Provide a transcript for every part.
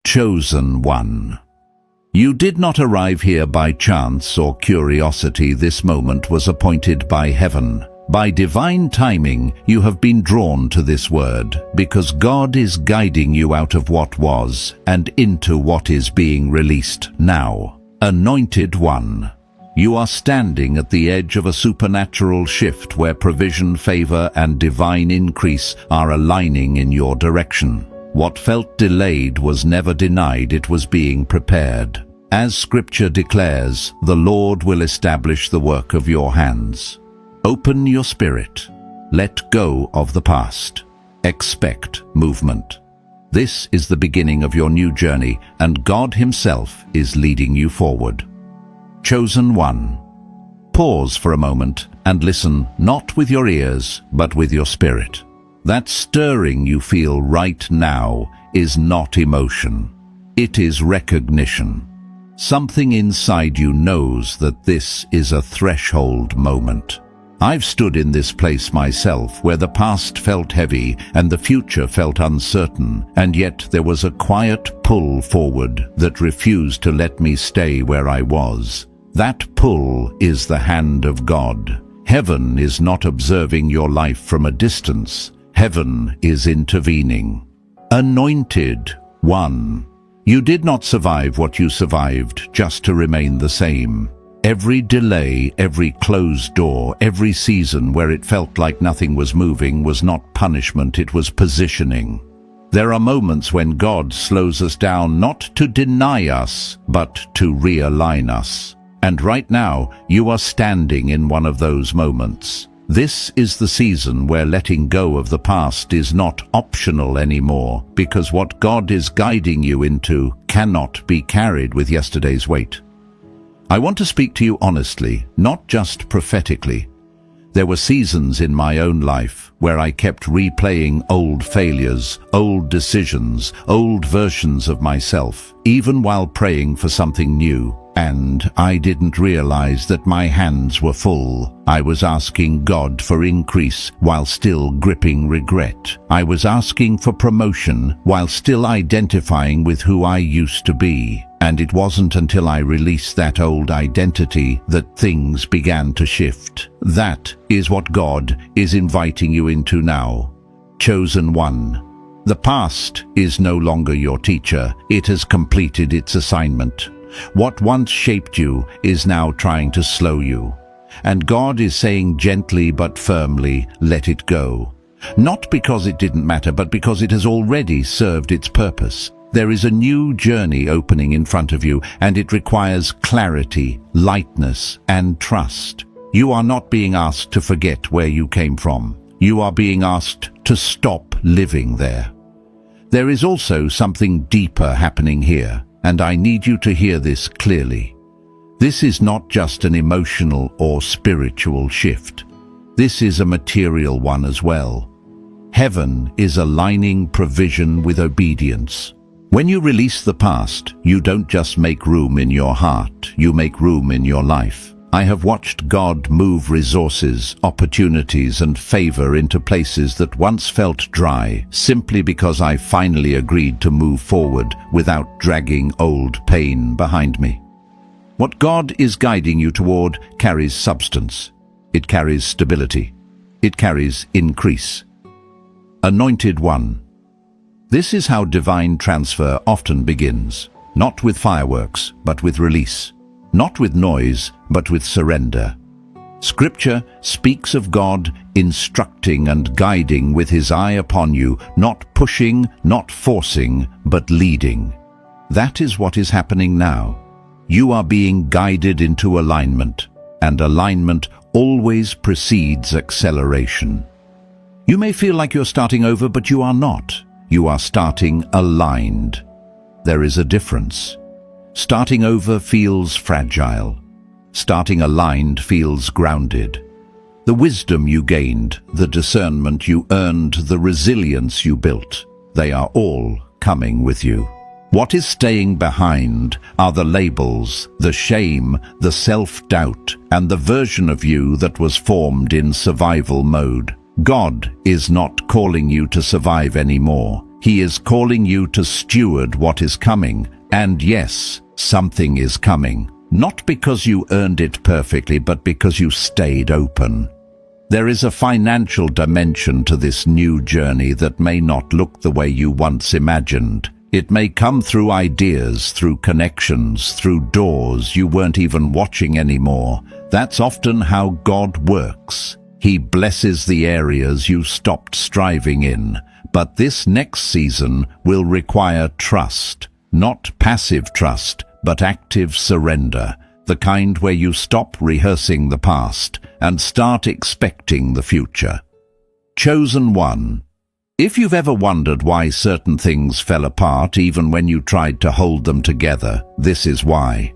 Chosen one. You did not arrive here by chance or curiosity. This moment was appointed by heaven. By divine timing, you have been drawn to this word, because God is guiding you out of what was and into what is being released now. Anointed one. You are standing at the edge of a supernatural shift where provision, favor, and divine increase are aligning in your direction. What felt delayed was never denied, it was being prepared. As Scripture declares, the Lord will establish the work of your hands. Open your spirit. Let go of the past. Expect movement. This is the beginning of your new journey, and God Himself is leading you forward. Chosen one. Pause for a moment and listen, not with your ears, but with your spirit. That stirring you feel right now is not emotion. It is recognition. Something inside you knows that this is a threshold moment. I've stood in this place myself, where the past felt heavy and the future felt uncertain, and yet there was a quiet pull forward that refused to let me stay where I was. That pull is the hand of God. Heaven is not observing your life from a distance. Heaven is intervening. Anointed one. You did not survive what you survived just to remain the same. Every delay, every closed door, every season where it felt like nothing was moving was not punishment, it was positioning. There are moments when God slows us down not to deny us, but to realign us. And right now, you are standing in one of those moments. This is the season where letting go of the past is not optional anymore, because what God is guiding you into cannot be carried with yesterday's weight. I want to speak to you honestly, not just prophetically. There were seasons in my own life where I kept replaying old failures, old decisions, old versions of myself, even while praying for something new. And I didn't realize that my hands were full. I was asking God for increase while still gripping regret. I was asking for promotion while still identifying with who I used to be. And it wasn't until I released that old identity that things began to shift. That is what God is inviting you into now. Chosen one. The past is no longer your teacher. It has completed its assignment. What once shaped you is now trying to slow you. And God is saying gently but firmly, let it go. Not because it didn't matter, but because it has already served its purpose. There is a new journey opening in front of you, and it requires clarity, lightness, and trust. You are not being asked to forget where you came from. You are being asked to stop living there. There is also something deeper happening here, and I need you to hear this clearly. This is not just an emotional or spiritual shift. This is a material one as well. Heaven is aligning provision with obedience. When you release the past, you don't just make room in your heart, you make room in your life. I have watched God move resources, opportunities, and favor into places that once felt dry, simply because I finally agreed to move forward without dragging old pain behind me. What God is guiding you toward carries substance. It carries stability. It carries increase. Anointed one. This is how divine transfer often begins, not with fireworks, but with release. Not with noise, but with surrender. Scripture speaks of God instructing and guiding with His eye upon you, not pushing, not forcing, but leading. That is what is happening now. You are being guided into alignment, and alignment always precedes acceleration. You may feel like you're starting over, but you are not. You are starting aligned. There is a difference. Starting over feels fragile. Starting aligned feels grounded. The wisdom you gained, the discernment you earned, the resilience you built, they are all coming with you. What is staying behind are the labels, the shame, the self-doubt, and the version of you that was formed in survival mode. God is not calling you to survive anymore. He is calling you to steward what is coming, and yes, something is coming. Not because you earned it perfectly, but because you stayed open. There is a financial dimension to this new journey that may not look the way you once imagined. It may come through ideas, through connections, through doors you weren't even watching anymore. That's often how God works. He blesses the areas you stopped striving in. But this next season will require trust. Not passive trust, but active surrender. The kind where you stop rehearsing the past and start expecting the future. Chosen one. If you've ever wondered why certain things fell apart even when you tried to hold them together, this is why.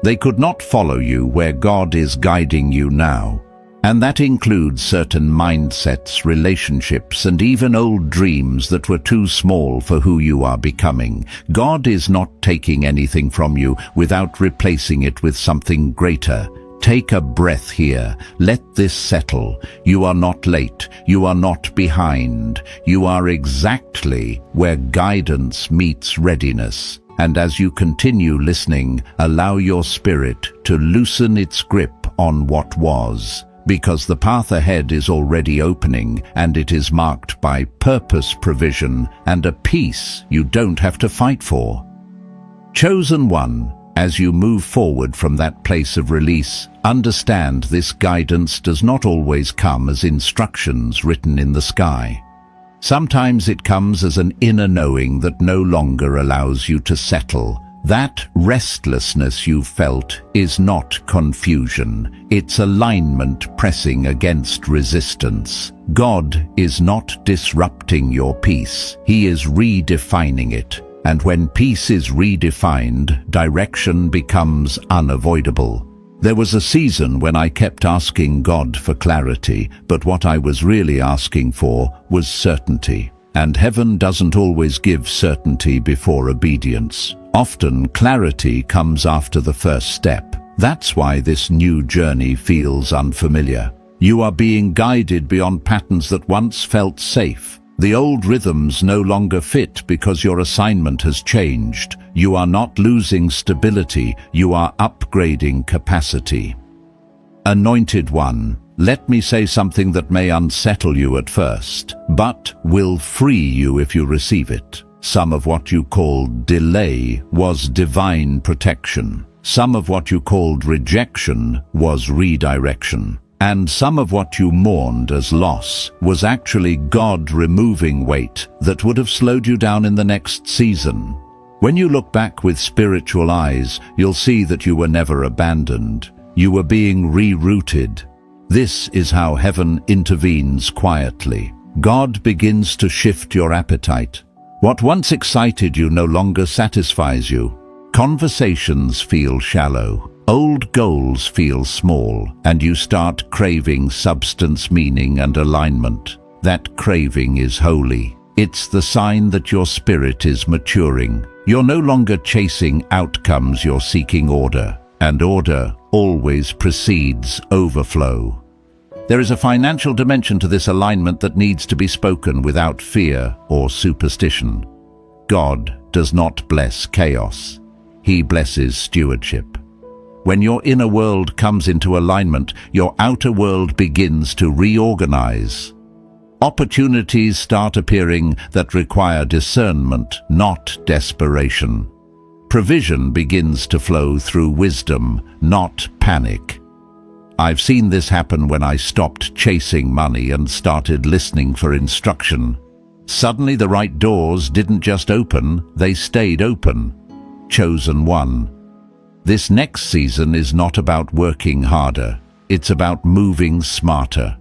They could not follow you where God is guiding you now. And that includes certain mindsets, relationships, and even old dreams that were too small for who you are becoming. God is not taking anything from you without replacing it with something greater. Take a breath here. Let this settle. You are not late. You are not behind. You are exactly where guidance meets readiness. And as you continue listening, allow your spirit to loosen its grip on what was. Because the path ahead is already opening, and it is marked by purpose, provision, and a peace you don't have to fight for. Chosen one, as you move forward from that place of release, understand this guidance does not always come as instructions written in the sky. Sometimes it comes as an inner knowing that no longer allows you to settle. That restlessness you felt is not confusion. It's alignment pressing against resistance. God is not disrupting your peace. He is redefining it. And when peace is redefined, direction becomes unavoidable. There was a season when I kept asking God for clarity, but what I was really asking for was certainty. And heaven doesn't always give certainty before obedience. Often clarity comes after the first step. That's why this new journey feels unfamiliar. You are being guided beyond patterns that once felt safe. The old rhythms no longer fit because your assignment has changed. You are not losing stability, you are upgrading capacity. Anointed one, let me say something that may unsettle you at first, but will free you if you receive it. Some of what you called delay was divine protection. Some of what you called rejection was redirection. And some of what you mourned as loss was actually God removing weight that would have slowed you down in the next season. When you look back with spiritual eyes, you'll see that you were never abandoned. You were being rerouted. This is how heaven intervenes quietly. God begins to shift your appetite. What once excited you no longer satisfies you. Conversations feel shallow. Old goals feel small, and you start craving substance, meaning, and alignment. That craving is holy. It's the sign that your spirit is maturing. You're no longer chasing outcomes, you're seeking order. And order always precedes overflow. There is a financial dimension to this alignment that needs to be spoken without fear or superstition. God does not bless chaos. He blesses stewardship. When your inner world comes into alignment, your outer world begins to reorganize. Opportunities start appearing that require discernment, not desperation. Provision begins to flow through wisdom, not panic. I've seen this happen when I stopped chasing money and started listening for instruction. Suddenly the right doors didn't just open, they stayed open. Chosen one. This next season is not about working harder, it's about moving smarter.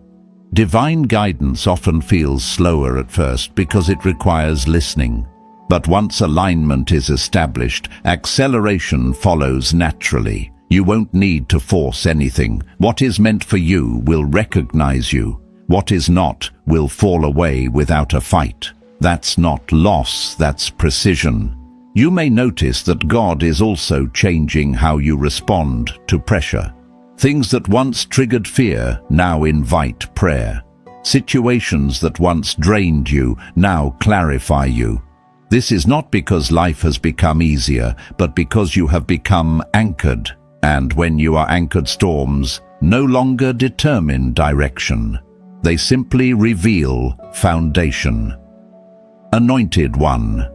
Divine guidance often feels slower at first because it requires listening. But once alignment is established, acceleration follows naturally. You won't need to force anything. What is meant for you will recognize you. What is not will fall away without a fight. That's not loss, that's precision. You may notice that God is also changing how you respond to pressure. Things that once triggered fear now invite prayer. Situations that once drained you now clarify you. This is not because life has become easier, but because you have become anchored. And when you are anchored, storms no longer determine direction. They simply reveal foundation. Anointed One.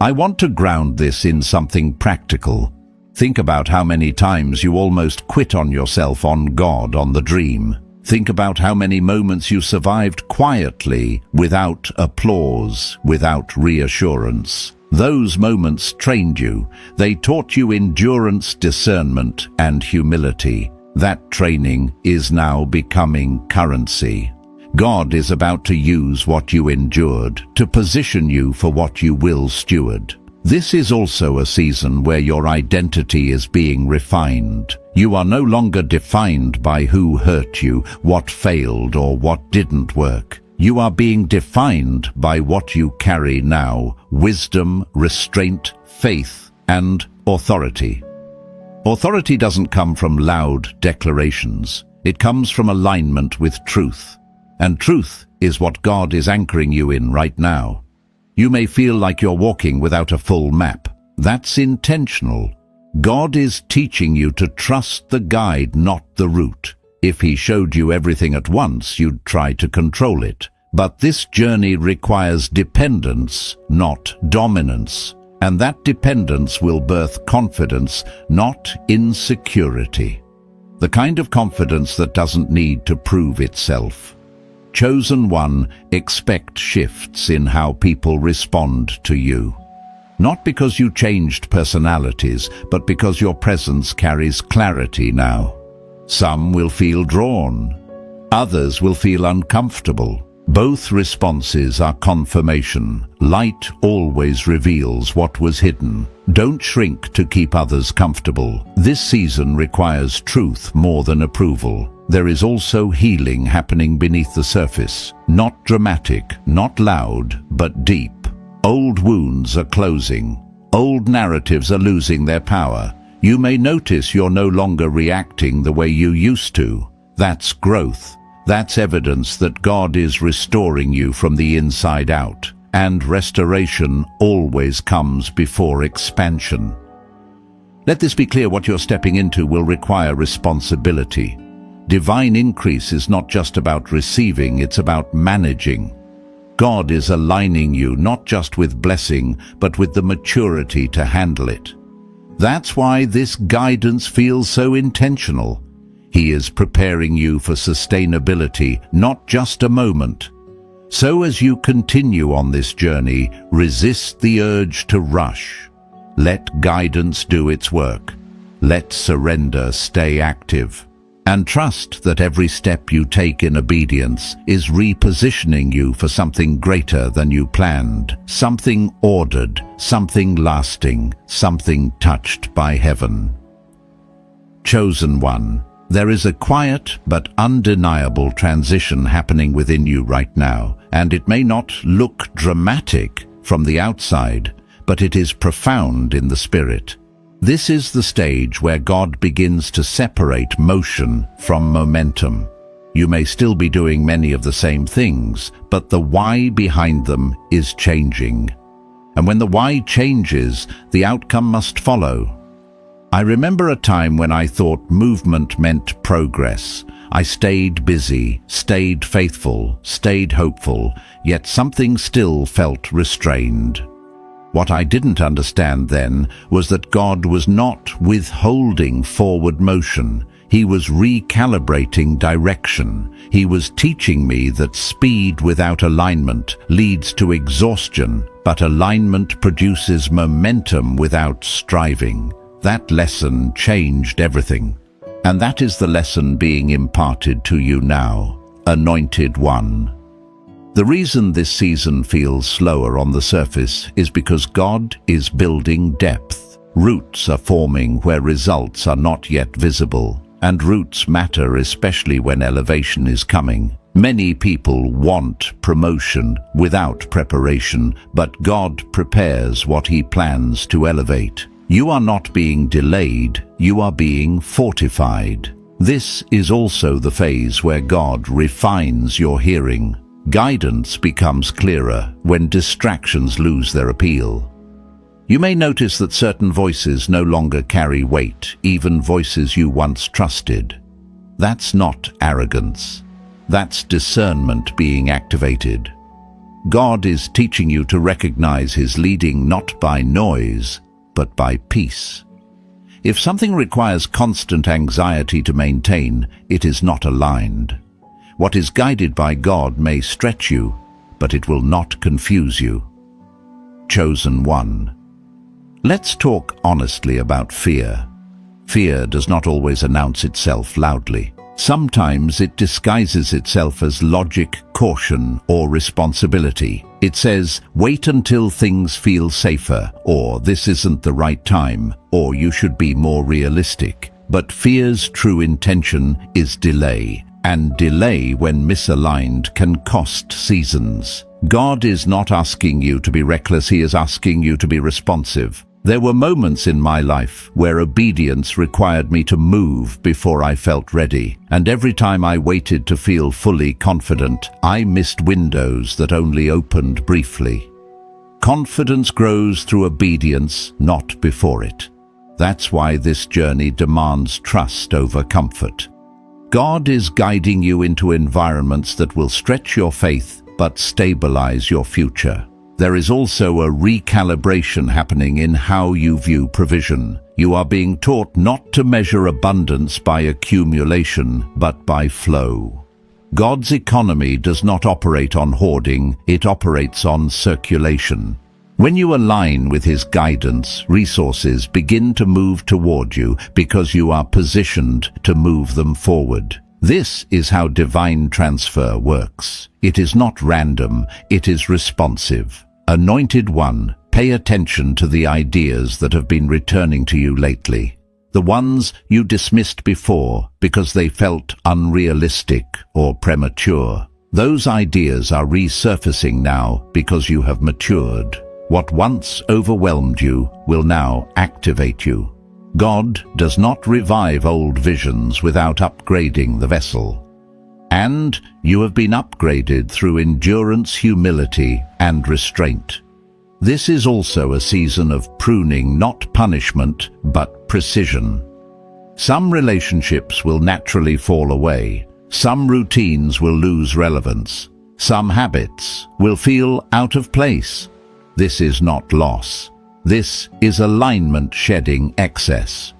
I want to ground this in something practical. Think about how many times you almost quit on yourself, on God, on the dream. Think about how many moments you survived quietly, without applause, without reassurance. Those moments trained you. They taught you endurance, discernment, and humility. That training is now becoming currency. God is about to use what you endured to position you for what you will steward. This is also a season where your identity is being refined. You are no longer defined by who hurt you, what failed, or what didn't work. You are being defined by what you carry now: wisdom, restraint, faith, and authority. Authority doesn't come from loud declarations. It comes from alignment with truth. And truth is what God is anchoring you in right now. You may feel like you're walking without a full map. That's intentional. God is teaching you to trust the guide, not the route. If He showed you everything at once, you'd try to control it. But this journey requires dependence, not dominance. And that dependence will birth confidence, not insecurity. The kind of confidence that doesn't need to prove itself. Chosen One, expect shifts in how people respond to you. Not because you changed personalities, but because your presence carries clarity now. Some will feel drawn. Others will feel uncomfortable. Both responses are confirmation. Light always reveals what was hidden. Don't shrink to keep others comfortable. This season requires truth more than approval. There is also healing happening beneath the surface. Not dramatic, not loud, but deep. Old wounds are closing. Old narratives are losing their power. You may notice you're no longer reacting the way you used to. That's growth. That's evidence that God is restoring you from the inside out. And restoration always comes before expansion. Let this be clear: what you're stepping into will require responsibility. Divine increase is not just about receiving, it's about managing. God is aligning you not just with blessing, but with the maturity to handle it. That's why this guidance feels so intentional. He is preparing you for sustainability, not just a moment. So as you continue on this journey, resist the urge to rush. Let guidance do its work. Let surrender stay active. And trust that every step you take in obedience is repositioning you for something greater than you planned, something ordered, something lasting, something touched by heaven. Chosen One, there is a quiet but undeniable transition happening within you right now, and it may not look dramatic from the outside, but it is profound in the spirit. This is the stage where God begins to separate motion from momentum. You may still be doing many of the same things, but the why behind them is changing. And when the why changes, the outcome must follow. I remember a time when I thought movement meant progress. I stayed busy, stayed faithful, stayed hopeful, yet something still felt restrained. What I didn't understand then was that God was not withholding forward motion. He was recalibrating direction. He was teaching me that speed without alignment leads to exhaustion, but alignment produces momentum without striving. That lesson changed everything. And that is the lesson being imparted to you now, Anointed One. The reason this season feels slower on the surface is because God is building depth. Roots are forming where results are not yet visible, and roots matter especially when elevation is coming. Many people want promotion without preparation, but God prepares what He plans to elevate. You are not being delayed, you are being fortified. This is also the phase where God refines your hearing. Guidance becomes clearer when distractions lose their appeal. You may notice that certain voices no longer carry weight, even voices you once trusted. That's not arrogance. That's discernment being activated. God is teaching you to recognize His leading not by noise, but by peace. If something requires constant anxiety to maintain, it is not aligned. What is guided by God may stretch you, but it will not confuse you. Chosen one. Let's talk honestly about fear. Fear does not always announce itself loudly. Sometimes it disguises itself as logic, caution, or responsibility. It says, wait until things feel safer, or this isn't the right time, or you should be more realistic. But fear's true intention is delay, and delay when misaligned can cost seasons. God is not asking you to be reckless, He is asking you to be responsive. There were moments in my life where obedience required me to move before I felt ready, and every time I waited to feel fully confident, I missed windows that only opened briefly. Confidence grows through obedience, not before it. That's why this journey demands trust over comfort. God is guiding you into environments that will stretch your faith but stabilize your future. There is also a recalibration happening in how you view provision. You are being taught not to measure abundance by accumulation, but by flow. God's economy does not operate on hoarding, it operates on circulation. When you align with His guidance, resources begin to move toward you because you are positioned to move them forward. This is how divine transfer works. It is not random, it is responsive. Anointed one, pay attention to the ideas that have been returning to you lately. The ones you dismissed before because they felt unrealistic or premature. Those ideas are resurfacing now because you have matured. What once overwhelmed you will now activate you. God does not revive old visions without upgrading the vessel. And you have been upgraded through endurance, humility, and restraint. This is also a season of pruning, not punishment, but precision. Some relationships will naturally fall away. Some routines will lose relevance. Some habits will feel out of place. This is not loss. This is alignment shedding excess.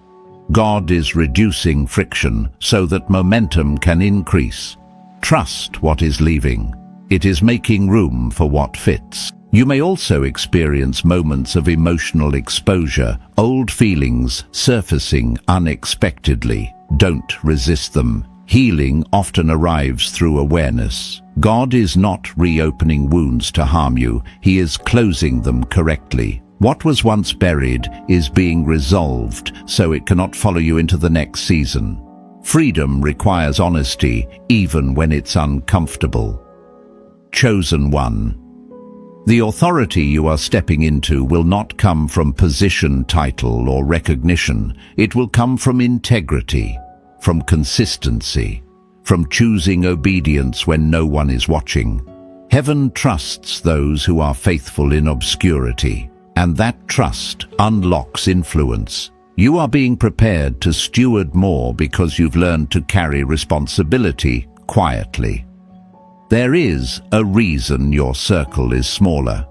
God is reducing friction so that momentum can increase. Trust what is leaving. It is making room for what fits. You may also experience moments of emotional exposure, old feelings surfacing unexpectedly. Don't resist them. Healing often arrives through awareness. God is not reopening wounds to harm you. He is closing them correctly. What was once buried is being resolved so it cannot follow you into the next season. Freedom requires honesty, even when it's uncomfortable. Chosen one. The authority you are stepping into will not come from position, title, or recognition. It will come from integrity, from consistency, from choosing obedience when no one is watching. Heaven trusts those who are faithful in obscurity, and that trust unlocks influence. You are being prepared to steward more because you've learned to carry responsibility quietly. There is a reason your circle is smaller,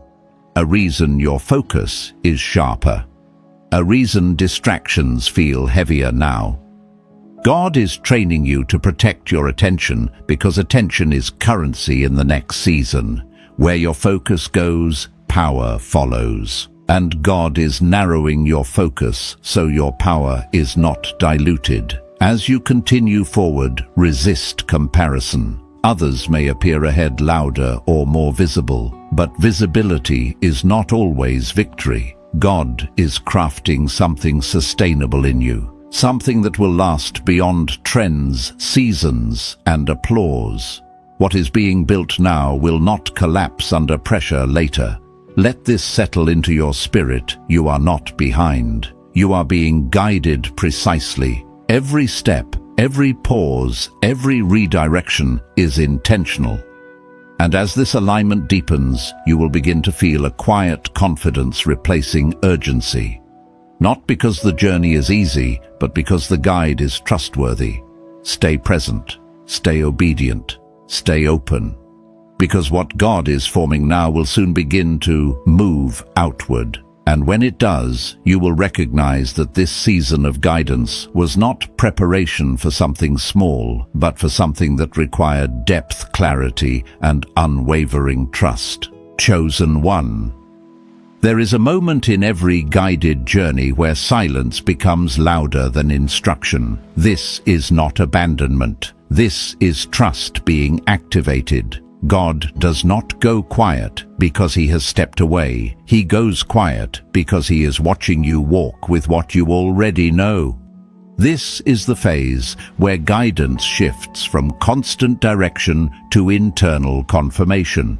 a reason your focus is sharper, a reason distractions feel heavier now. God is training you to protect your attention because attention is currency in the next season. Where your focus goes, power follows. And God is narrowing your focus so your power is not diluted. As you continue forward, resist comparison. Others may appear ahead, louder or more visible, but visibility is not always victory. God is crafting something sustainable in you, something that will last beyond trends, seasons, and applause. What is being built now will not collapse under pressure later. Let this settle into your spirit. You are not behind. You are being guided precisely. Every step, every pause, every redirection is intentional. And as this alignment deepens, you will begin to feel a quiet confidence replacing urgency. Not because the journey is easy, but because the guide is trustworthy. Stay present, stay obedient, stay open. Because what God is forming now will soon begin to move outward. And when it does, you will recognize that this season of guidance was not preparation for something small, but for something that required depth, clarity, and unwavering trust. Chosen one. There is a moment in every guided journey where silence becomes louder than instruction. This is not abandonment. This is trust being activated. God does not go quiet because he has stepped away. He goes quiet because he is watching you walk with what you already know. This is the phase where guidance shifts from constant direction to internal confirmation.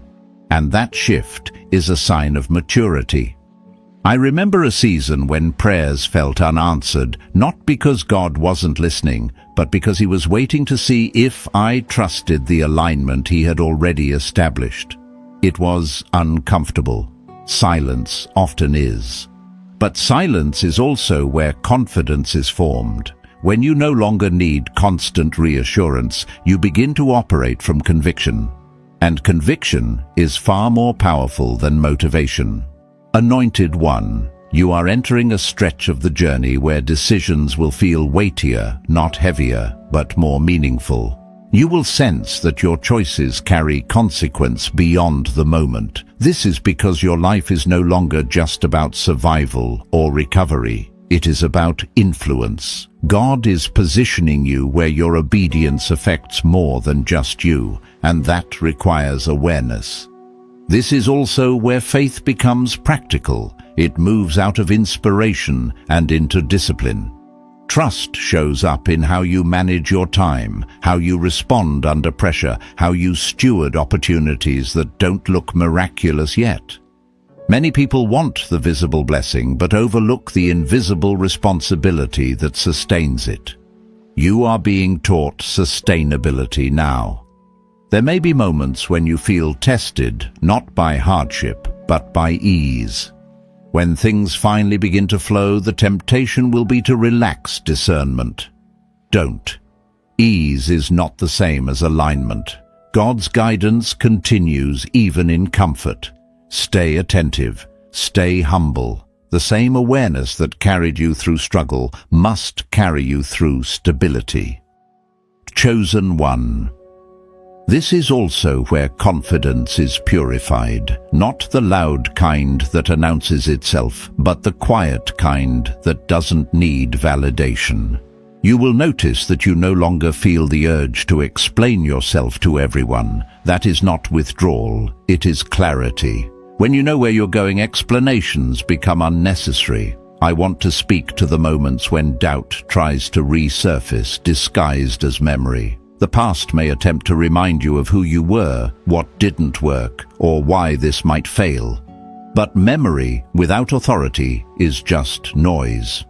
And that shift is a sign of maturity. I remember a season when prayers felt unanswered, not because God wasn't listening, but because he was waiting to see if I trusted the alignment he had already established. It was uncomfortable. Silence often is. But silence is also where confidence is formed. When you no longer need constant reassurance, you begin to operate from conviction. And conviction is far more powerful than motivation. Anointed one, you are entering a stretch of the journey where decisions will feel weightier, not heavier, but more meaningful. You will sense that your choices carry consequence beyond the moment. This is because your life is no longer just about survival or recovery. It is about influence. God is positioning you where your obedience affects more than just you, and that requires awareness. This is also where faith becomes practical. It moves out of inspiration and into discipline. Trust shows up in how you manage your time, how you respond under pressure, how you steward opportunities that don't look miraculous yet. Many people want the visible blessing, but overlook the invisible responsibility that sustains it. You are being taught sustainability now. There may be moments when you feel tested, not by hardship, but by ease. When things finally begin to flow, the temptation will be to relax discernment. Don't. Ease is not the same as alignment. God's guidance continues even in comfort. Stay attentive, stay humble. The same awareness that carried you through struggle must carry you through stability. Chosen one. This is also where confidence is purified, not the loud kind that announces itself, but the quiet kind that doesn't need validation. You will notice that you no longer feel the urge to explain yourself to everyone. That is not withdrawal, it is clarity. When you know where you're going, explanations become unnecessary. I want to speak to the moments when doubt tries to resurface, disguised as memory. The past may attempt to remind you of who you were, what didn't work, or why this might fail. But memory without authority is just noise.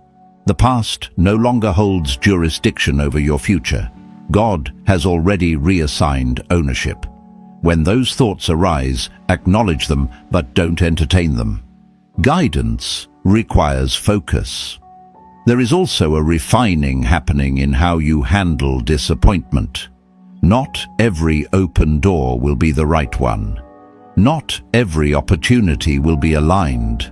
The past no longer holds jurisdiction over your future. God has already reassigned ownership. When those thoughts arise, acknowledge them, but don't entertain them. Guidance requires focus. There is also a refining happening in how you handle disappointment. Not every open door will be the right one. Not every opportunity will be aligned.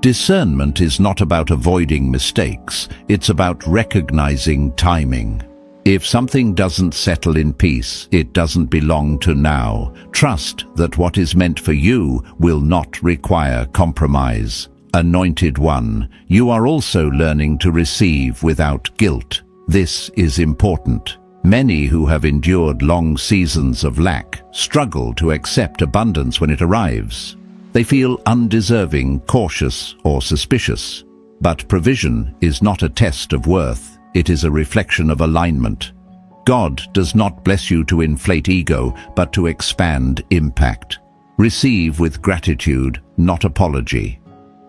Discernment is not about avoiding mistakes, it's about recognizing timing. If something doesn't settle in peace, it doesn't belong to now. Trust that what is meant for you will not require compromise. Anointed one, you are also learning to receive without guilt. This is important. Many who have endured long seasons of lack struggle to accept abundance when it arrives. They feel undeserving, cautious, or suspicious. But provision is not a test of worth. It is a reflection of alignment. God does not bless you to inflate ego, but to expand impact. Receive with gratitude, not apology.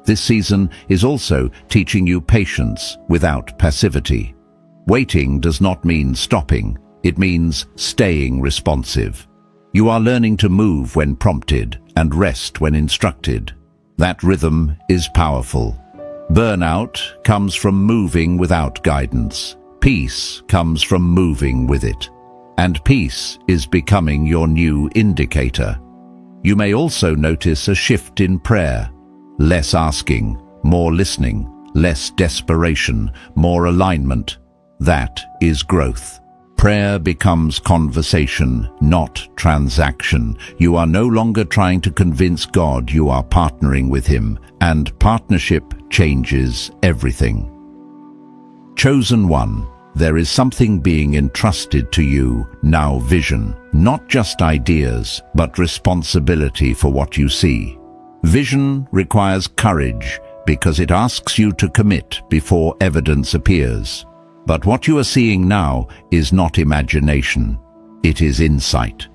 This season is also teaching you patience without passivity. Waiting does not mean stopping. It means staying responsive. You are learning to move when prompted and rest when instructed. That rhythm is powerful. Burnout comes from moving without guidance. Peace comes from moving with it. And peace is becoming your new indicator. You may also notice a shift in prayer. Less asking, more listening, less desperation, more alignment. That is growth. Prayer becomes conversation, not transaction. You are no longer trying to convince God, you are partnering with Him, and partnership changes everything. Chosen one, there is something being entrusted to you now. Vision, not just ideas, but responsibility for what you see. Vision requires courage because it asks you to commit before evidence appears. But what you are seeing now is not imagination, it is insight.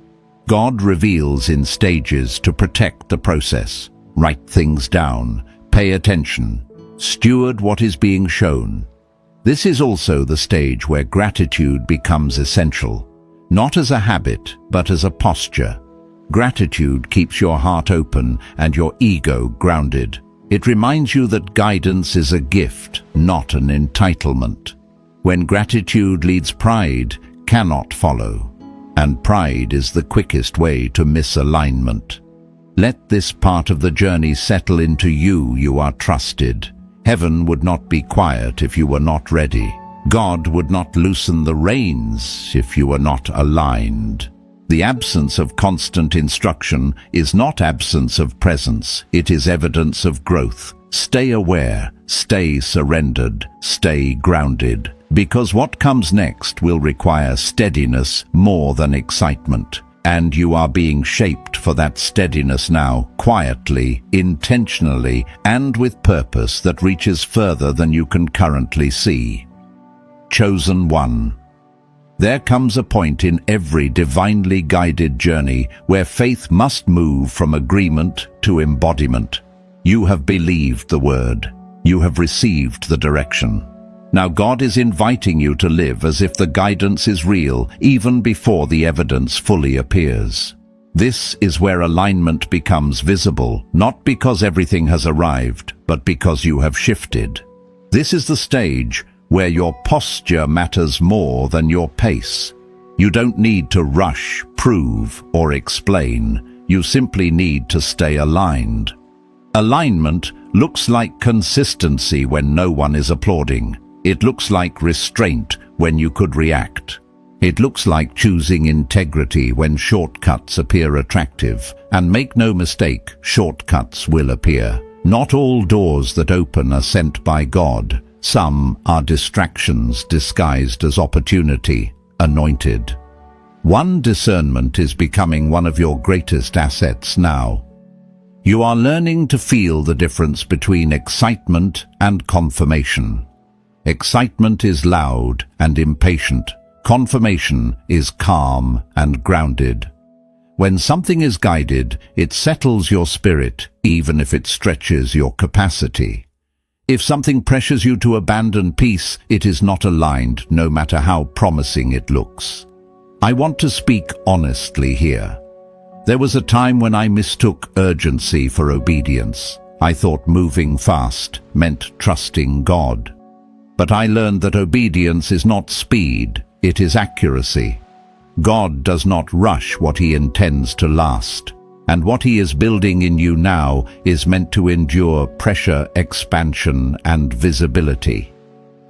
God reveals in stages to protect the process. Write things down, pay attention, steward what is being shown. This is also the stage where gratitude becomes essential, not as a habit, but as a posture. Gratitude keeps your heart open and your ego grounded. It reminds you that guidance is a gift, not an entitlement. When gratitude leads, pride cannot follow, and pride is the quickest way to misalignment. Let this part of the journey settle into you. You are trusted. Heaven would not be quiet if you were not ready. God would not loosen the reins if you were not aligned. The absence of constant instruction is not absence of presence, it is evidence of growth. Stay aware, stay surrendered, stay grounded, because what comes next will require steadiness more than excitement. And you are being shaped for that steadiness now, quietly, intentionally, and with purpose that reaches further than you can currently see. Chosen one. There comes a point in every divinely guided journey where faith must move from agreement to embodiment. You have believed the word. You have received the direction. Now God is inviting you to live as if the guidance is real, even before the evidence fully appears. This is where alignment becomes visible, not because everything has arrived, but because you have shifted. This is the stage where your posture matters more than your pace. You don't need to rush, prove, or explain. You simply need to stay aligned. Alignment looks like consistency when no one is applauding. It looks like restraint when you could react. It looks like choosing integrity when shortcuts appear attractive. And make no mistake, shortcuts will appear. Not all doors that open are sent by God. Some are distractions disguised as opportunity, anointed. One discernment is becoming one of your greatest assets now. You are learning to feel the difference between excitement and confirmation. Excitement is loud and impatient. Confirmation is calm and grounded. When something is guided, it settles your spirit, even if it stretches your capacity. If something pressures you to abandon peace, it is not aligned, no matter how promising it looks. I want to speak honestly here. There was a time when I mistook urgency for obedience. I thought moving fast meant trusting God. But I learned that obedience is not speed, it is accuracy. God does not rush what He intends to last, and what He is building in you now is meant to endure pressure, expansion, and visibility.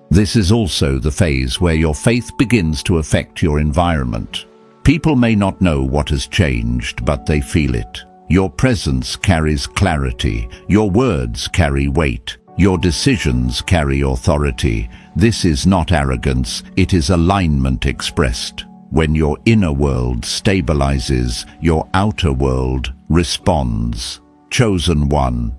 This is also the phase where your faith begins to affect your environment. People may not know what has changed, but they feel it. Your presence carries clarity, your words carry weight. Your decisions carry authority. This is not arrogance, it is alignment expressed. When your inner world stabilizes, your outer world responds. Chosen one.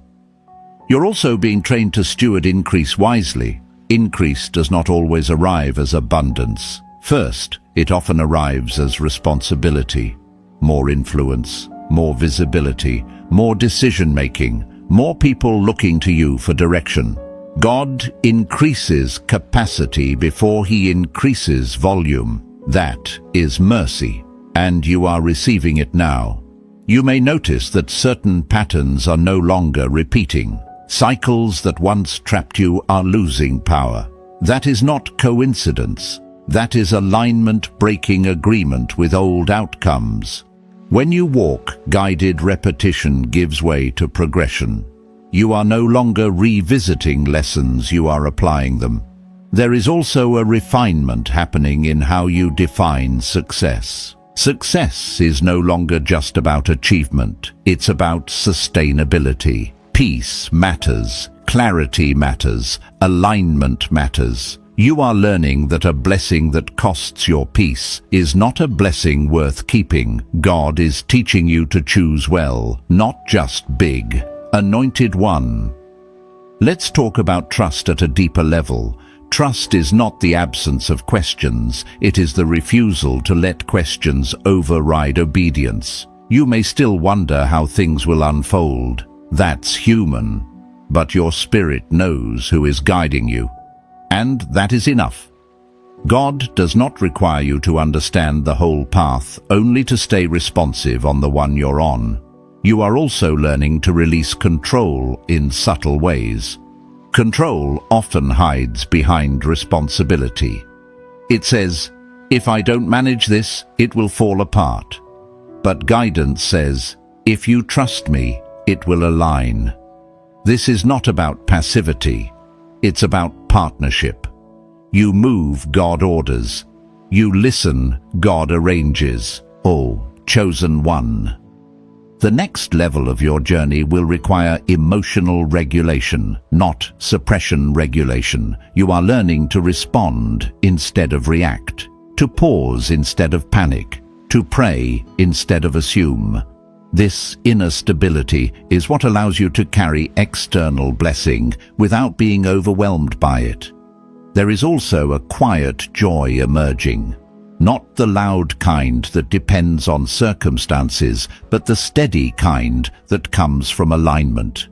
You're also being trained to steward increase wisely. Increase does not always arrive as abundance. First, it often arrives as responsibility. More influence, more visibility, more decision-making, more people looking to you for direction. God increases capacity before he increases volume. That is mercy, and you are receiving it now. You may notice that certain patterns are no longer repeating. Cycles that once trapped you are losing power. That is not coincidence. That is alignment breaking agreement with old outcomes. When you walk, guided repetition gives way to progression. You are no longer revisiting lessons, you are applying them. There is also a refinement happening in how you define success. Success is no longer just about achievement, it's about sustainability. Peace matters, clarity matters, alignment matters. You are learning that a blessing that costs your peace is not a blessing worth keeping. God is teaching you to choose well, not just big. Anointed One. Let's talk about trust at a deeper level. Trust is not the absence of questions, it is the refusal to let questions override obedience. You may still wonder how things will unfold. That's human, but your spirit knows who is guiding you. And that is enough. God does not require you to understand the whole path, only to stay responsive on the one you're on. You are also learning to release control in subtle ways. Control often hides behind responsibility. It says, if I don't manage this, it will fall apart. But guidance says, if you trust me, it will align. This is not about passivity. It's about partnership. You move, God orders. You listen, God arranges. Oh, chosen one. The next level of your journey will require emotional regulation, not suppression regulation. You are learning to respond instead of react, to pause instead of panic, to pray instead of assume. This inner stability is what allows you to carry external blessing without being overwhelmed by it. There is also a quiet joy emerging. Not the loud kind that depends on circumstances, but the steady kind that comes from alignment.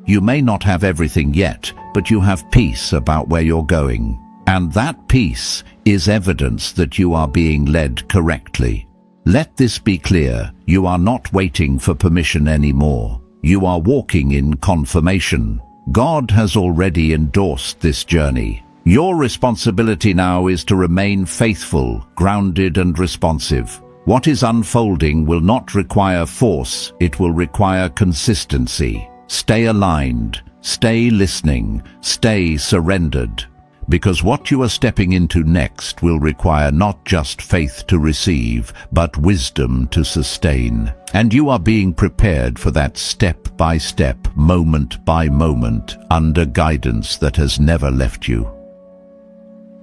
You may not have everything yet, but you have peace about where you're going. And that peace is evidence that you are being led correctly. Let this be clear, you are not waiting for permission anymore. You are walking in confirmation. God has already endorsed this journey. Your responsibility now is to remain faithful, grounded and responsive. What is unfolding will not require force, it will require consistency. Stay aligned, stay listening, stay surrendered. Because what you are stepping into next will require not just faith to receive, but wisdom to sustain. And you are being prepared for that step by step, moment by moment, under guidance that has never left you.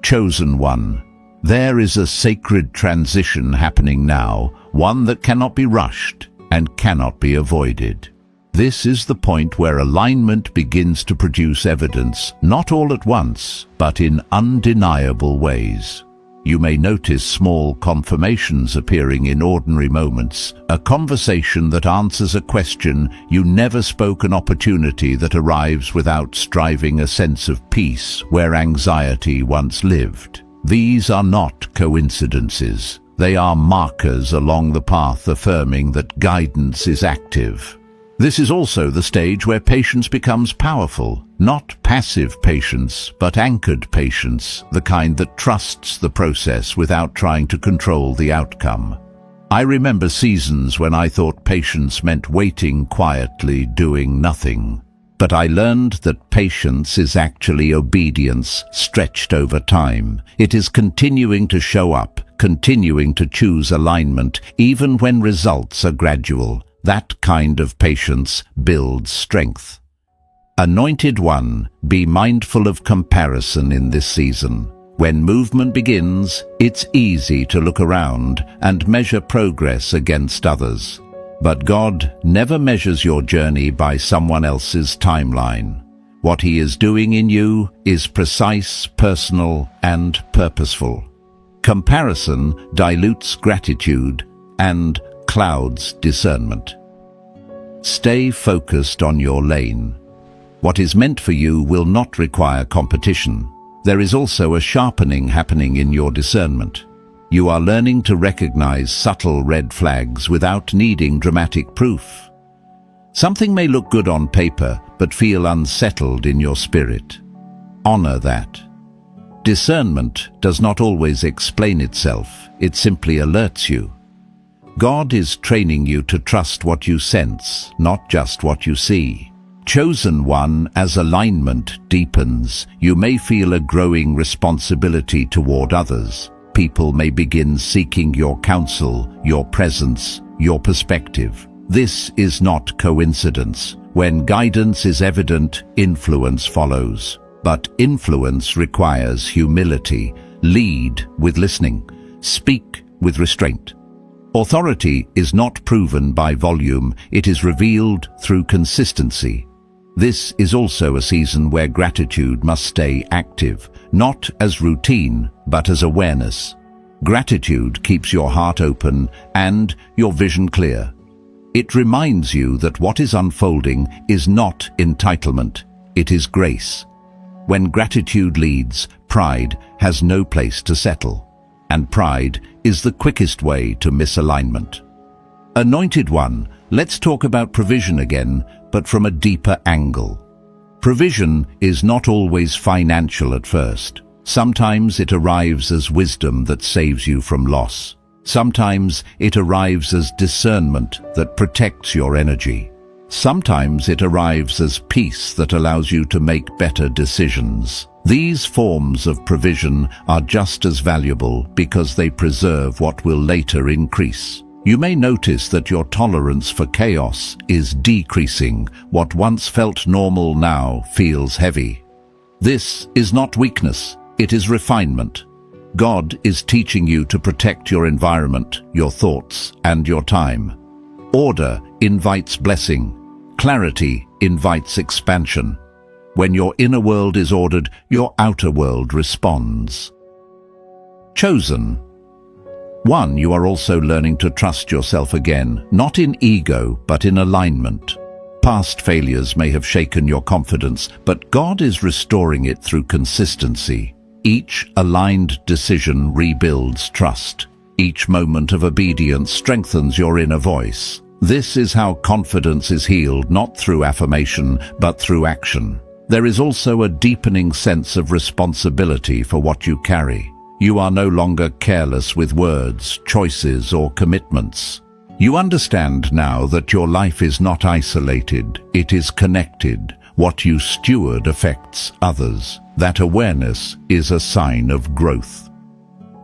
Chosen one. There is a sacred transition happening now, one that cannot be rushed and cannot be avoided. This is the point where alignment begins to produce evidence, not all at once, but in undeniable ways. You may notice small confirmations appearing in ordinary moments, a conversation that answers a question you never spoke, an opportunity that arrives without striving, a sense of peace where anxiety once lived. These are not coincidences. They are markers along the path affirming that guidance is active. This is also the stage where patience becomes powerful, not passive patience, but anchored patience, the kind that trusts the process without trying to control the outcome. I remember seasons when I thought patience meant waiting quietly, doing nothing. But I learned that patience is actually obedience stretched over time. It is continuing to show up, continuing to choose alignment, even when results are gradual. That kind of patience builds strength. Anointed one, be mindful of comparison in this season. When movement begins, it's easy to look around and measure progress against others. But God never measures your journey by someone else's timeline. What He is doing in you is precise, personal, and purposeful. Comparison dilutes gratitude and clouds discernment. Stay focused on your lane. What is meant for you will not require competition. There is also a sharpening happening in your discernment. You are learning to recognize subtle red flags without needing dramatic proof. Something may look good on paper, but feel unsettled in your spirit. Honor that. Discernment does not always explain itself, it simply alerts you. God is training you to trust what you sense, not just what you see. Chosen one, as alignment deepens, you may feel a growing responsibility toward others. People may begin seeking your counsel, your presence, your perspective. This is not coincidence. When guidance is evident, influence follows. But influence requires humility. Lead with listening. Speak with restraint. Authority is not proven by volume, it is revealed through consistency. This is also a season where gratitude must stay active, not as routine, but as awareness. Gratitude keeps your heart open and your vision clear. It reminds you that what is unfolding is not entitlement, it is grace. When gratitude leads, pride has no place to settle, and pride is the quickest way to misalignment. Anointed one, let's talk about provision again, but from a deeper angle. Provision is not always financial at first. Sometimes it arrives as wisdom that saves you from loss. Sometimes it arrives as discernment that protects your energy. Sometimes it arrives as peace that allows you to make better decisions. These forms of provision are just as valuable because they preserve what will later increase. You may notice that your tolerance for chaos is decreasing. What once felt normal now feels heavy. This is not weakness, it is refinement. God is teaching you to protect your environment, your thoughts, and your time. Order invites blessing. Clarity invites expansion. When your inner world is ordered, your outer world responds. Chosen. One, you are also learning to trust yourself again, not in ego, but in alignment. Past failures may have shaken your confidence, but God is restoring it through consistency. Each aligned decision rebuilds trust. Each moment of obedience strengthens your inner voice. This is how confidence is healed, not through affirmation, but through action. There is also a deepening sense of responsibility for what you carry. You are no longer careless with words, choices, or commitments. You understand now that your life is not isolated, it is connected. What you steward affects others. That awareness is a sign of growth.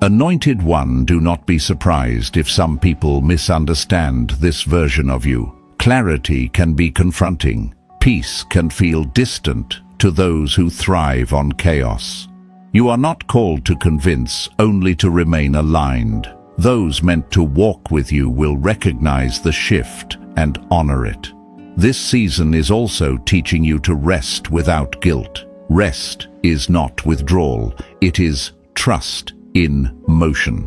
Anointed one, do not be surprised if some people misunderstand this version of you. Clarity can be confronting. Peace can feel distant to those who thrive on chaos. You are not called to convince, only to remain aligned. Those meant to walk with you will recognize the shift and honor it. This season is also teaching you to rest without guilt. Rest is not withdrawal, it is trust in motion.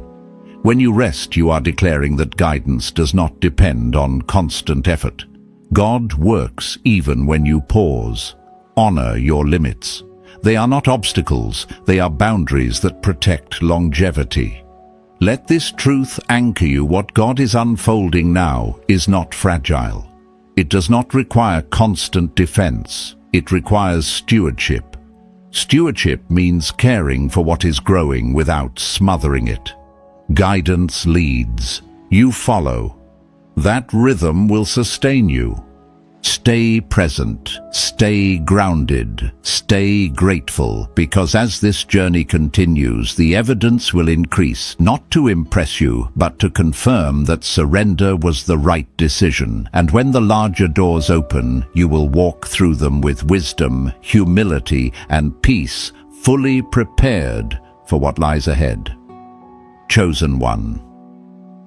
When you rest, you are declaring that guidance does not depend on constant effort. God works even when you pause. Honor your limits. They are not obstacles, they are boundaries that protect longevity. Let this truth anchor you. What God is unfolding now is not fragile. It does not require constant defense. It requires stewardship. Stewardship means caring for what is growing without smothering it. Guidance leads. You follow. That rhythm will sustain you. Stay present, stay grounded, stay grateful, because as this journey continues, the evidence will increase, not to impress you, but to confirm that surrender was the right decision. And when the larger doors open, you will walk through them with wisdom, humility, and peace, fully prepared for what lies ahead. Chosen one.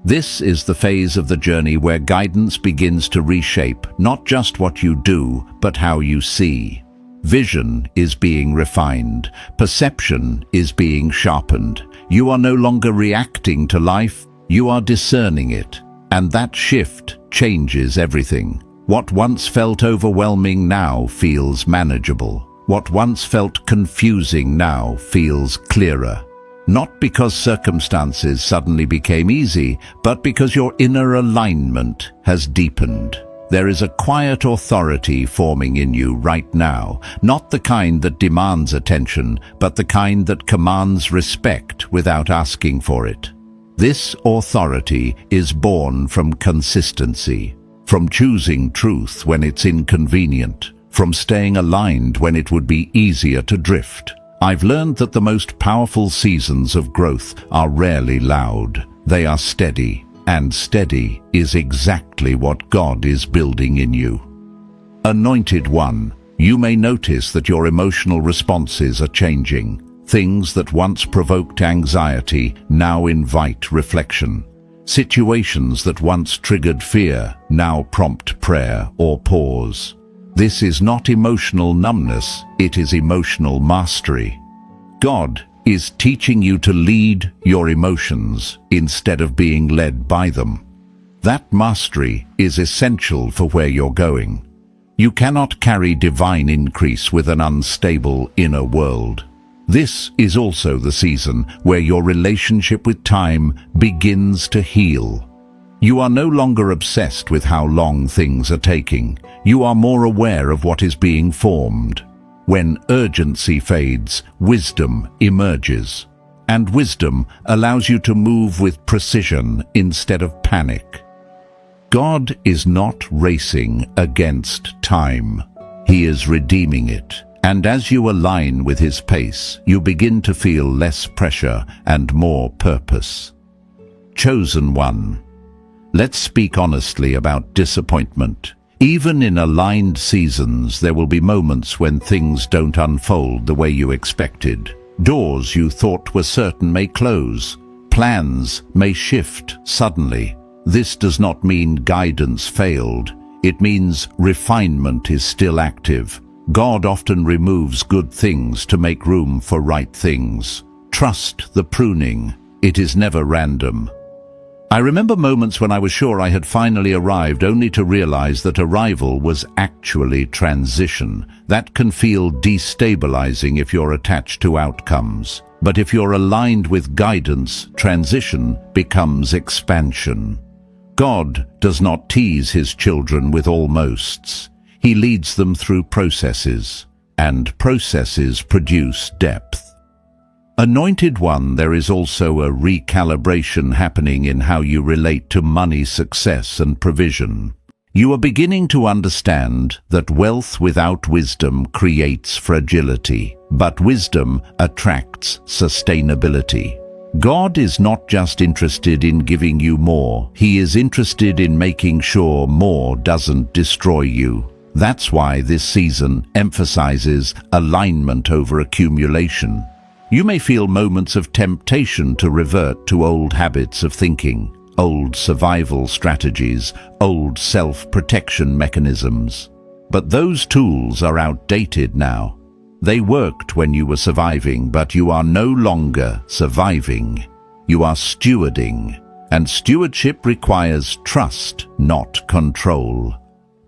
This is the phase of the journey where guidance begins to reshape not just what you do, but how you see. Vision is being refined. Perception is being sharpened. You are no longer reacting to life, you are discerning it. And that shift changes everything. What once felt overwhelming now feels manageable. What once felt confusing now feels clearer. Not because circumstances suddenly became easy, but because your inner alignment has deepened. There is a quiet authority forming in you right now, not the kind that demands attention, but the kind that commands respect without asking for it. This authority is born from consistency, from choosing truth when it's inconvenient, from staying aligned when it would be easier to drift. I've learned that the most powerful seasons of growth are rarely loud. They are steady, and steady is exactly what God is building in you. Anointed One, you may notice that your emotional responses are changing. Things that once provoked anxiety now invite reflection. Situations that once triggered fear now prompt prayer or pause. This is not emotional numbness, it is emotional mastery. God is teaching you to lead your emotions instead of being led by them. That mastery is essential for where you're going. You cannot carry divine increase with an unstable inner world. This is also the season where your relationship with time begins to heal. You are no longer obsessed with how long things are taking. You are more aware of what is being formed. When urgency fades, wisdom emerges. And wisdom allows you to move with precision instead of panic. God is not racing against time. He is redeeming it. And as you align with His pace, you begin to feel less pressure and more purpose. Chosen One, let's speak honestly about disappointment. Even in aligned seasons, there will be moments when things don't unfold the way you expected. Doors you thought were certain may close. Plans may shift suddenly. This does not mean guidance failed. It means refinement is still active. God often removes good things to make room for right things. Trust the pruning. It is never random. I remember moments when I was sure I had finally arrived, only to realize that arrival was actually transition. That can feel destabilizing if you're attached to outcomes. But if you're aligned with guidance, transition becomes expansion. God does not tease His children with almosts. He leads them through processes, and processes produce depth. Anointed One, there is also a recalibration happening in how you relate to money, success, and provision. You are beginning to understand that wealth without wisdom creates fragility, but wisdom attracts sustainability. God is not just interested in giving you more, He is interested in making sure more doesn't destroy you. That's why this season emphasizes alignment over accumulation. You may feel moments of temptation to revert to old habits of thinking, old survival strategies, old self-protection mechanisms. But those tools are outdated now. They worked when you were surviving, but you are no longer surviving. You are stewarding, and stewardship requires trust, not control.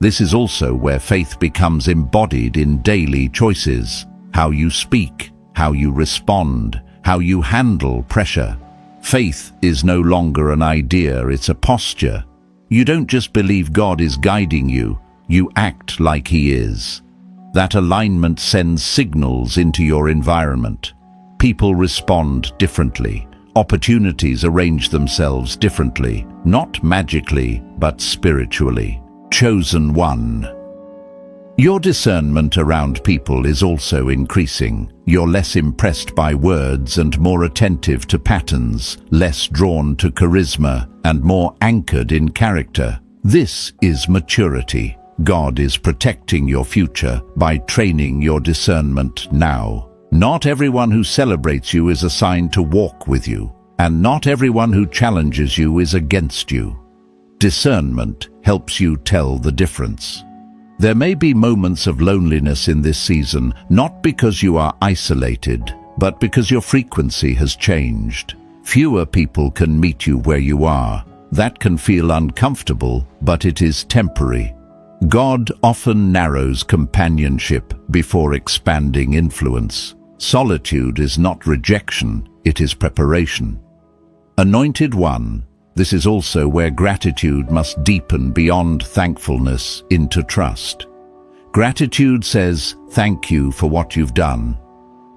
This is also where faith becomes embodied in daily choices, how you speak, how you respond, how you handle pressure. Faith is no longer an idea, it's a posture. You don't just believe God is guiding you, you act like He is. That alignment sends signals into your environment. People respond differently. Opportunities arrange themselves differently, not magically, but spiritually. Chosen One. Your discernment around people is also increasing. You're less impressed by words and more attentive to patterns, less drawn to charisma and more anchored in character. This is maturity. God is protecting your future by training your discernment now. Not everyone who celebrates you is assigned to walk with you, and not everyone who challenges you is against you. Discernment helps you tell the difference. There may be moments of loneliness in this season, not because you are isolated, but because your frequency has changed. Fewer people can meet you where you are. That can feel uncomfortable, but it is temporary. God often narrows companionship before expanding influence. Solitude is not rejection, it is preparation. Anointed One, this is also where gratitude must deepen beyond thankfulness into trust. Gratitude says, "Thank you for what you've done."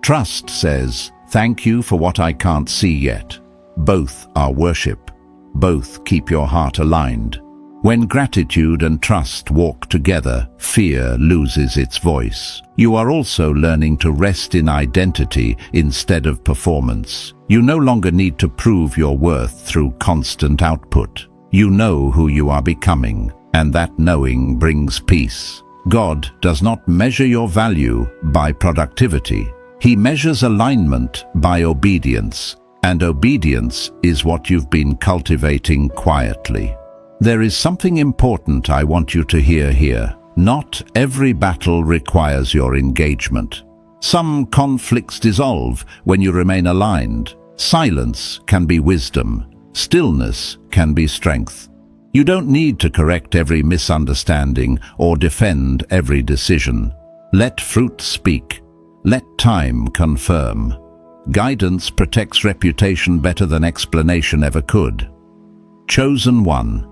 Trust says, "Thank you for what I can't see yet." Both are worship. Both keep your heart aligned. When gratitude and trust walk together, fear loses its voice. You are also learning to rest in identity instead of performance. You no longer need to prove your worth through constant output. You know who you are becoming, and that knowing brings peace. God does not measure your value by productivity. He measures alignment by obedience, and obedience is what you've been cultivating quietly. There is something important I want you to hear here. Not every battle requires your engagement. Some conflicts dissolve when you remain aligned. Silence can be wisdom. Stillness can be strength. You don't need to correct every misunderstanding or defend every decision. Let fruit speak. Let time confirm. Guidance protects reputation better than explanation ever could. Chosen One.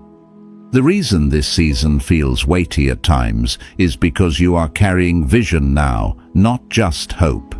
The reason this season feels weighty at times is because you are carrying vision now, not just hope.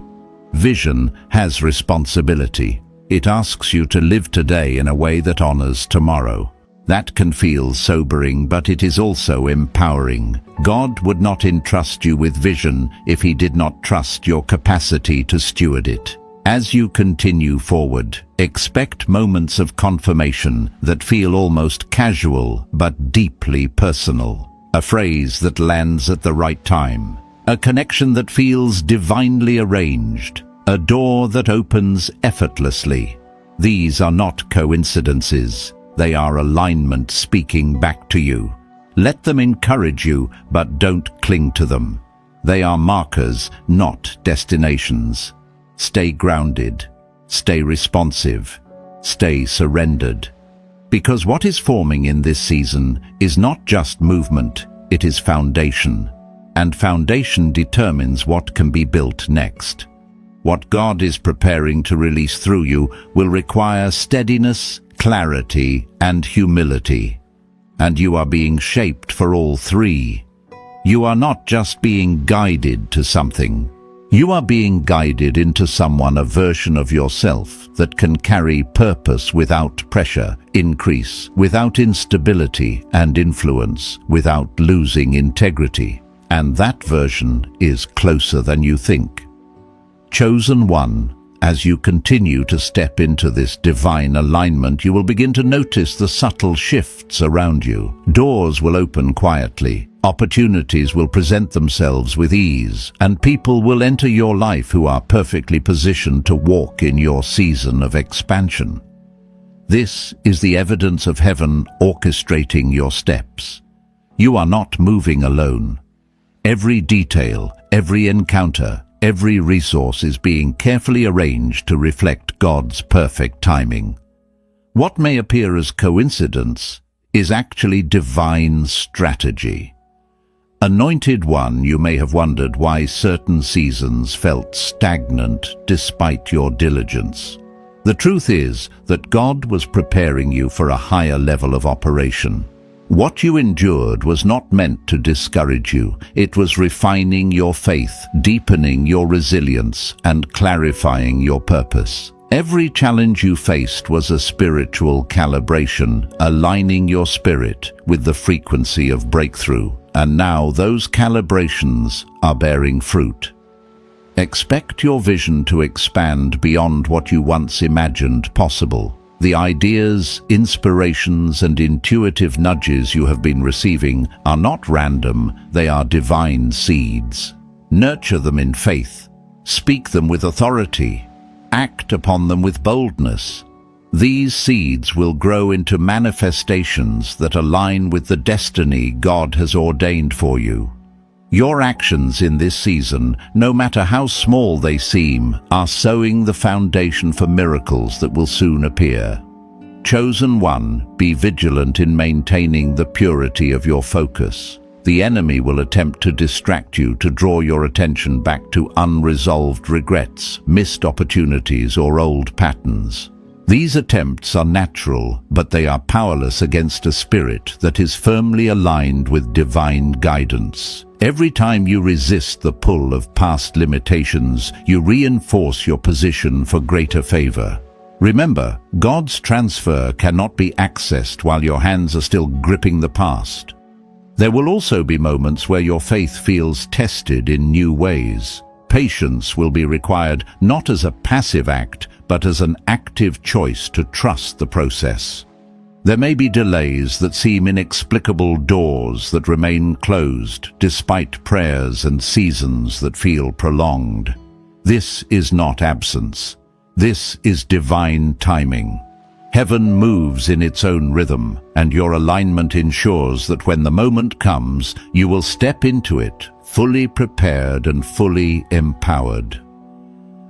Vision has responsibility. It asks you to live today in a way that honors tomorrow. That can feel sobering, but it is also empowering. God would not entrust you with vision if He did not trust your capacity to steward it. As you continue forward, expect moments of confirmation that feel almost casual but deeply personal. A phrase that lands at the right time. A connection that feels divinely arranged. A door that opens effortlessly. These are not coincidences. They are alignment speaking back to you. Let them encourage you, but don't cling to them. They are markers, not destinations. Stay grounded, stay responsive, stay surrendered. Because what is forming in this season is not just movement, it is foundation. And foundation determines what can be built next. What God is preparing to release through you will require steadiness, clarity, and humility. And you are being shaped for all three. You are not just being guided to something. You are being guided into someone, a version of yourself that can carry purpose without pressure, increase without instability, and influence without losing integrity. And that version is closer than you think. Chosen One, as you continue to step into this divine alignment, you will begin to notice the subtle shifts around you. Doors will open quietly. Opportunities will present themselves with ease, and people will enter your life who are perfectly positioned to walk in your season of expansion. This is the evidence of heaven orchestrating your steps. You are not moving alone. Every detail, every encounter, every resource is being carefully arranged to reflect God's perfect timing. What may appear as coincidence is actually divine strategy. Anointed One, you may have wondered why certain seasons felt stagnant despite your diligence. The truth is that God was preparing you for a higher level of operation. What you endured was not meant to discourage you. It was refining your faith, deepening your resilience, and clarifying your purpose. Every challenge you faced was a spiritual calibration, aligning your spirit with the frequency of breakthrough. And now those calibrations are bearing fruit. Expect your vision to expand beyond what you once imagined possible. The ideas, inspirations, and intuitive nudges you have been receiving are not random, they are divine seeds. Nurture them in faith. Speak them with authority. Act upon them with boldness. These seeds will grow into manifestations that align with the destiny God has ordained for you. Your actions in this season, no matter how small they seem, are sowing the foundation for miracles that will soon appear. Chosen One, be vigilant in maintaining the purity of your focus. The enemy will attempt to distract you, to draw your attention back to unresolved regrets, missed opportunities, or old patterns. These attempts are natural, but they are powerless against a spirit that is firmly aligned with divine guidance. Every time you resist the pull of past limitations, you reinforce your position for greater favor. Remember, God's transfer cannot be accessed while your hands are still gripping the past. There will also be moments where your faith feels tested in new ways. Patience will be required, not as a passive act, but as an active choice to trust the process. There may be delays that seem inexplicable, doors that remain closed despite prayers, and seasons that feel prolonged. This is not absence. This is divine timing. Heaven moves in its own rhythm, and your alignment ensures that when the moment comes, you will step into it, fully prepared and fully empowered.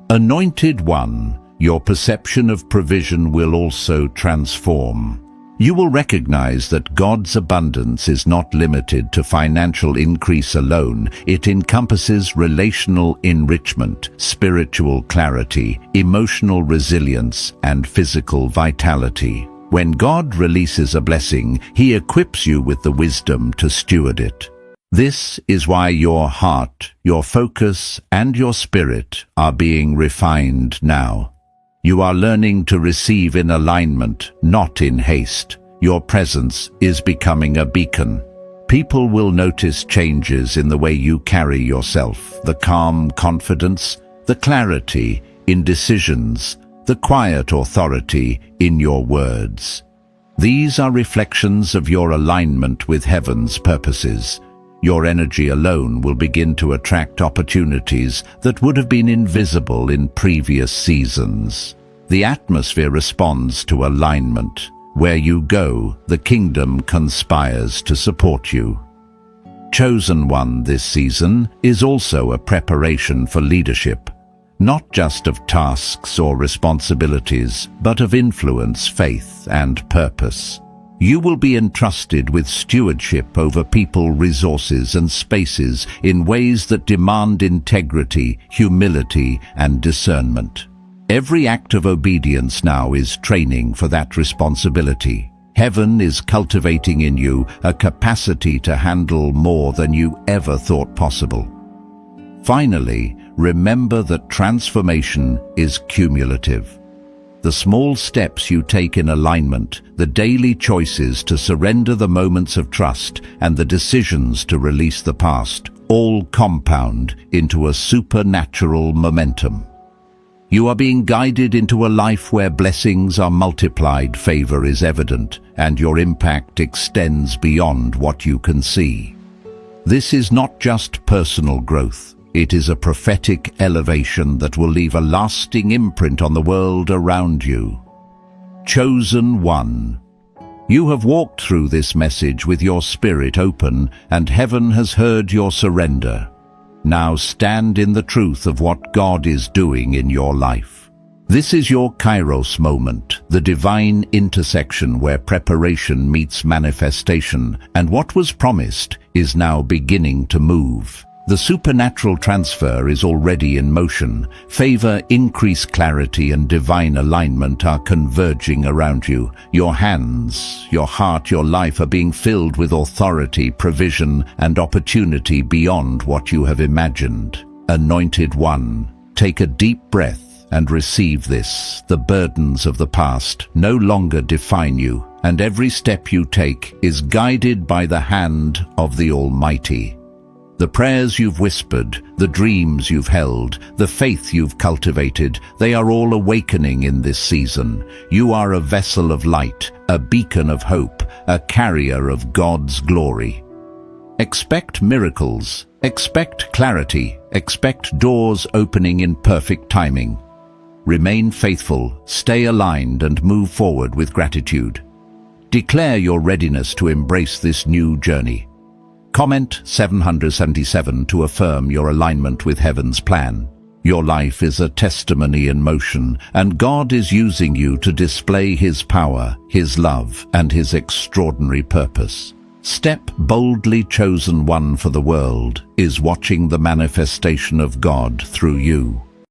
Anointed One, your perception of provision will also transform. You will recognize that God's abundance is not limited to financial increase alone. It encompasses relational enrichment, spiritual clarity, emotional resilience, and physical vitality. When God releases a blessing, He equips you with the wisdom to steward it. This is why your heart, your focus, and your spirit are being refined now. You are learning to receive in alignment, not in haste. Your presence is becoming a beacon. People will notice changes in the way you carry yourself, the calm confidence, the clarity in decisions, the quiet authority in your words. These are reflections of your alignment with heaven's purposes. Your energy alone will begin to attract opportunities that would have been invisible in previous seasons. The atmosphere responds to alignment. Where you go, the kingdom conspires to support you. Chosen One this season is also a preparation for leadership, not just of tasks or responsibilities, but of influence, faith, and purpose. You will be entrusted with stewardship over people, resources, and spaces in ways that demand integrity, humility, and discernment. Every act of obedience now is training for that responsibility. Heaven is cultivating in you a capacity to handle more than you ever thought possible. Finally, remember that transformation is cumulative. The small steps you take in alignment, the daily choices to surrender the moments of trust, and the decisions to release the past, all compound into a supernatural momentum. You are being guided into a life where blessings are multiplied, favor is evident, and your impact extends beyond what you can see. This is not just personal growth. It is a prophetic elevation that will leave a lasting imprint on the world around you. Chosen One, you have walked through this message with your spirit open, and heaven has heard your surrender. Now stand in the truth of what God is doing in your life. This is your Kairos moment, the divine intersection where preparation meets manifestation, and what was promised is now beginning to move. The supernatural transfer is already in motion. Favor, increased clarity, and divine alignment are converging around you. Your hands, your heart, your life are being filled with authority, provision, and opportunity beyond what you have imagined. Anointed One, take a deep breath and receive this. The burdens of the past no longer define you, and every step you take is guided by the hand of the Almighty. The prayers you've whispered, the dreams you've held, the faith you've cultivated, they are all awakening in this season. You are a vessel of light, a beacon of hope, a carrier of God's glory. Expect miracles, expect clarity, expect doors opening in perfect timing. Remain faithful, stay aligned, and move forward with gratitude. Declare your readiness to embrace this new journey. Comment 777 to affirm your alignment with heaven's plan. Your life is a testimony in motion, and God is using you to display His power, His love, and His extraordinary purpose. step boldly chosen one for the world is watching the manifestation of God through you.